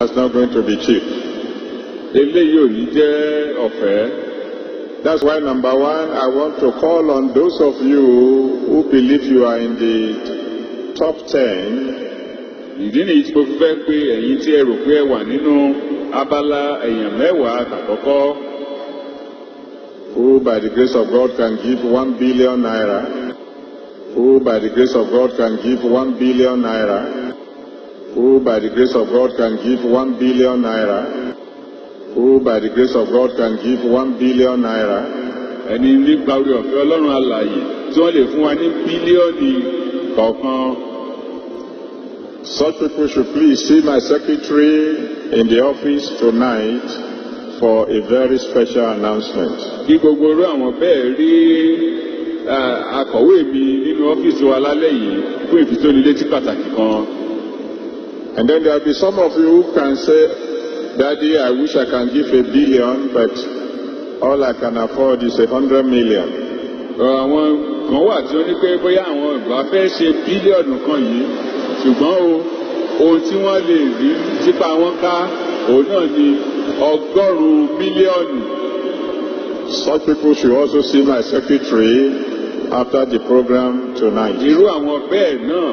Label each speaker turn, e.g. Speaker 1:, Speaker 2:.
Speaker 1: It's not going to be cheap.
Speaker 2: Eléyìí ò ní jẹ́ ọ̀fẹ́.
Speaker 1: That's why, number one, I want to call on those of you who believe you are in the top 10.
Speaker 2: Ìdí nìyí tí mo fi fẹ́ pé ẹ̀yin tí ẹ rò pé ẹ wà nínú abala èèyàn mẹ́wàá àkọ́kọ́.
Speaker 1: Who by the grace of God can give 1 billion naira. Who by the grace of God can give 1 billion naira. Who by the grace of God can give 1 billion naira. Who by the grace of God can give 1 billion naira.
Speaker 2: Ẹni nípa orí ọ̀fẹ́ Ọlọ́run alààyè tí wọ́n lè fún wa ní bílíọ̀nù kọ̀ọ̀kan.
Speaker 1: Such people should please see my secretary in the office tonight for a very special announcement.
Speaker 2: Kí gbogbo orú àwọn bẹ́ẹ̀ rí akọ̀wé mi nínú ọ́fíìsì wa lálẹ́ yìí fún ìfitónilétí pàtàkì kan.
Speaker 1: And then there will be some of you who can say, Daddy, I wish I can give 1 billion, but all I can afford is 100 million.
Speaker 2: Àwọn kan wà tí ó ní pé bóyá àwọn ìgbà fẹ́ ṣe bílíọ̀nù kan yìí, ṣùgbọ́n ohun tí wọ́n lè rí sípa wọn ká òun náà ni 100 mílíọ̀nù.
Speaker 1: Such people should also see my secretary after the program tonight.
Speaker 2: Irú àwọn bẹ́ẹ̀ náà